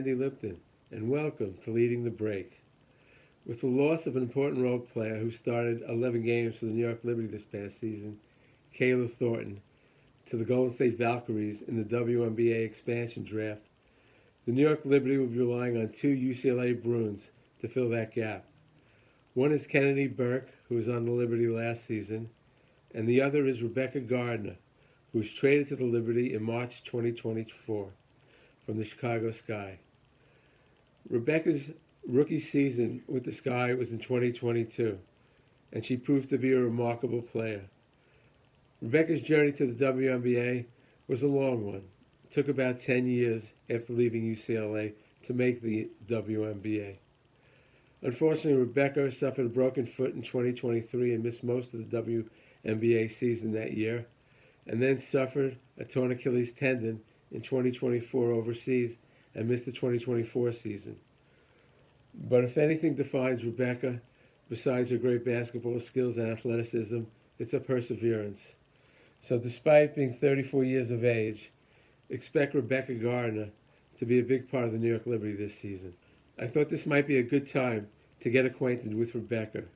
Andy Lipton, and welcome to Leading the Break. With the loss of an important role player who started 11 games for the New York Liberty this past season, Kayla Thornton, to the Golden State Valkyries in the WNBA expansion draft, the New York Liberty will be relying on two UCLA Bruins to fill that gap. One is Kennedy Burke, who was on the Liberty last season, and the other is Rebekah Gardner, who was traded to the Liberty in March 2024 from the Chicago Sky. Rebekah's rookie season with the Sky was in 2022, and she proved to be a remarkable player. Rebekah's journey to the WNBA was a long one. It took about 10 years after leaving UCLA to make the WNBA. Unfortunately, Rebekah suffered a broken foot in 2023 and missed most of the WNBA season that year, and then suffered a torn Achilles tendon in 2024 overseas and missed the 2024 season. But if anything defines Rebekah, besides her great basketball skills and athleticism, it's her perseverance. So despite being 34 years of age, expect Rebekah Gardner to be a big part of the New York Liberty this season. I thought this might be a good time to get acquainted with Rebekah.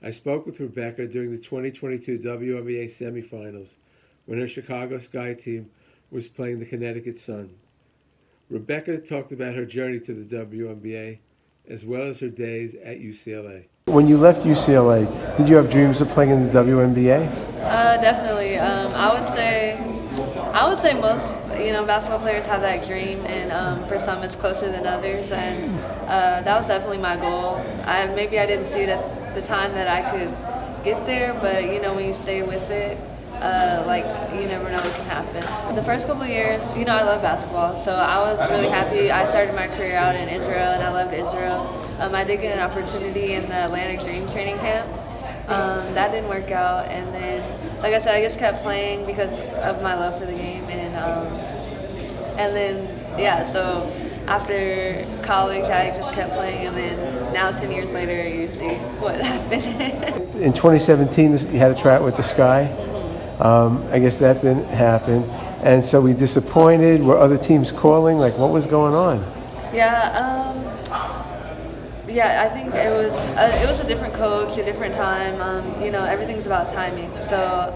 I spoke with Rebekah during the 2022 WNBA semifinals when her Chicago Sky team was playing the Connecticut Sun. Rebekah talked about her journey to the WNBA as well as her days at UCLA. When you left UCLA, did you have dreams of playing in the WNBA? Definitely. I would say most basketball players have that dream, and for some it's closer than others. And that was definitely my goal. Maybe I didn't see it at the time that I could get there, but when you stay with it, you never know what can happen. The first couple of years, I love basketball, so I was really happy. I started my career out in Israel, and I loved Israel. I did get an opportunity in the Atlantic Dream training camp. That didn't work out, and then, like I said, I just kept playing because of my love for the game, and then so after college, I just kept playing, and then now 10 years later, you see what happened. In 2017, you had a try out with the Sky. I guess that didn't happen, and so we disappointed. Were other teams calling? Like, what was going on? I think it was a different coach, a different time. Everything's about timing. So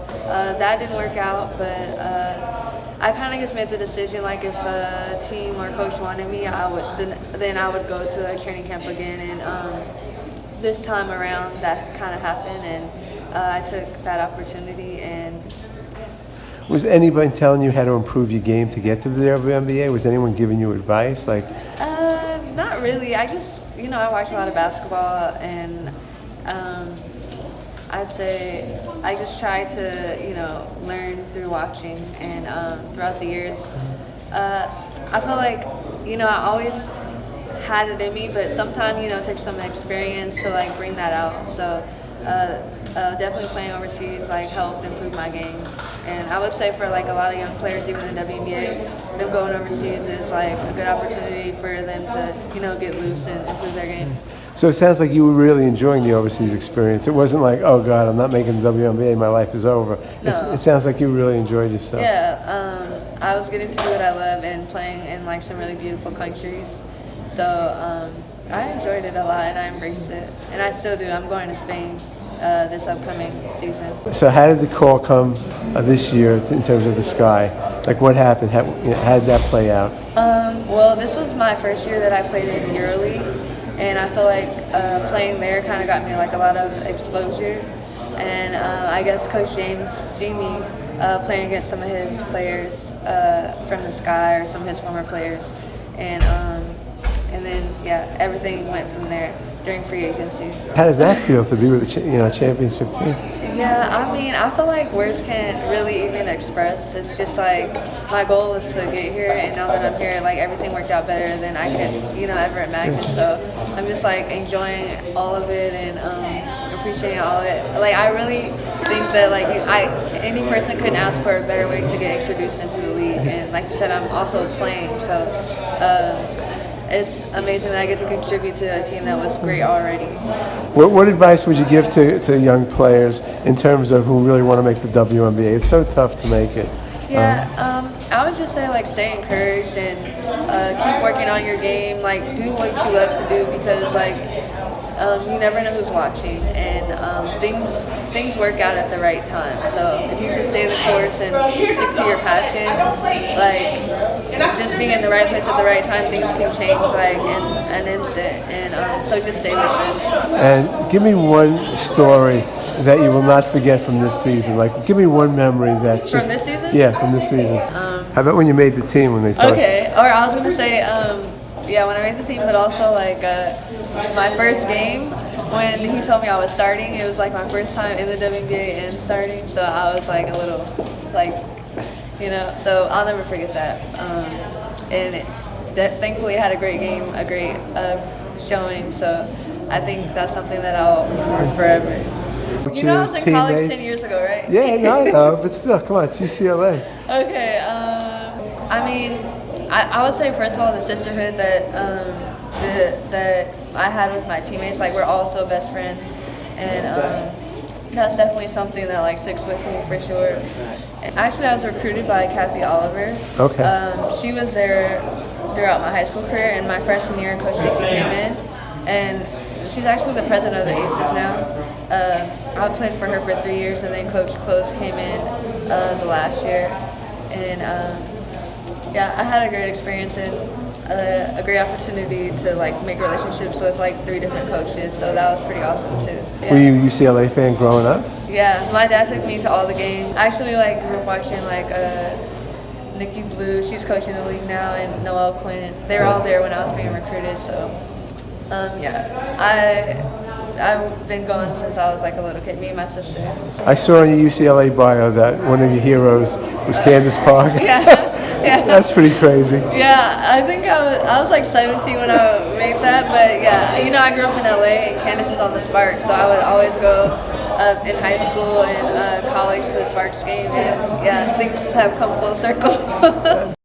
that didn't work out, but I kind of just made the decision, like, if a team or coach wanted me, I would go to a training camp again. And this time around, that kind of happened, and I took that opportunity. And was anybody telling you how to improve your game to get to the WNBA? Was anyone giving you advice? Not really. I just, I watch a lot of basketball, and I'd say I just try to, learn through watching, and throughout the years, I feel like, I always had it in me, but sometimes, it takes some experience to, bring that out. So definitely playing overseas, helped improve my game. And I would say for, a lot of young players, even in the WNBA, them going overseas is, a good opportunity for them to, get loose and improve their game. So it sounds like you were really enjoying the overseas experience. It wasn't like, oh, God, I'm not making the WNBA, my life is over. No. It sounds like you really enjoyed yourself. Yeah, I was getting to do what I love and playing in, some really beautiful countries. So I enjoyed it a lot, and I embraced it. And I still do. I'm going to Spain this upcoming season. So how did the call come this year in terms of the Sky? What happened? How did that play out? Well, this was my first year that I played in EuroLeague, and I feel like playing there kind of got me a lot of exposure. And I guess Coach James see me playing against some of his players from the Sky, or some of his former players, and then everything went from there during free agency. How does that feel to be with a championship team? Yeah, I feel like words can't really even express. It's just my goal was to get here, and now that I'm here, everything worked out better than I could, ever imagine. So I'm just enjoying all of it and appreciating all of it. I really think that any person couldn't ask for a better way to get introduced into the league. And like you said, I'm also playing, so it's amazing that I get to contribute to a team that was great already. What advice would you give to young players in terms of who really want to make the WNBA? It's so tough to make it. Yeah, I would just say like stay encouraged and keep working on your game. Like do what you love to do because like you never know who's watching, and things work out at the right time. So if you just stay the course and stick to your passion, like just being in the right place at the right time, things can change like in an instant. And so just stay with it. And give me one story that you will not forget from this season. Like, give me one memory that From this season? Yeah, from this season. How about when you made the team when they told you? Okay, or I was gonna say, yeah, when I made the team, but also like my first game when he told me I was starting. It was like my first time in the WNBA and starting, so I was like a little, like, So I'll never forget that. And thankfully, I had a great game, a great showing. So I think that's something that I'll remember forever. You know, I was in college 10 years ago, right? Yeah, no, I know, but still, come on, it's UCLA. Okay, I mean, I would say first of all the sisterhood that that I had with my teammates. Like we're all so best friends, and that's definitely something that like sticks with me for sure. And actually, I was recruited by Kathy Oliver. Okay. She was there throughout my high school career, and my freshman year, Coach Hickey came in, and she's actually the president of the Aces now. I played for her for 3 years, and then Coach Close came in the last year, and yeah, I had a great experience and a great opportunity to like make relationships with like 3 different coaches, so that was pretty awesome too. Yeah. Were you a UCLA fan growing up? Yeah, my dad took me to all the games. I actually like grew up watching like Nikki Blue, she's coaching the league now, and Noelle Quinn. They were all there when I was being recruited, so yeah, I've been going since I was like a little kid, me and my sister. I saw in your UCLA bio that one of your heroes was Candace Park. Yeah. Yeah. That's pretty crazy. Yeah, I think I was like 17 when I made that, but yeah, I grew up in LA and Candace was on the Sparks, so I would always go in high school and college to the Sparks game, and yeah, things have come full circle.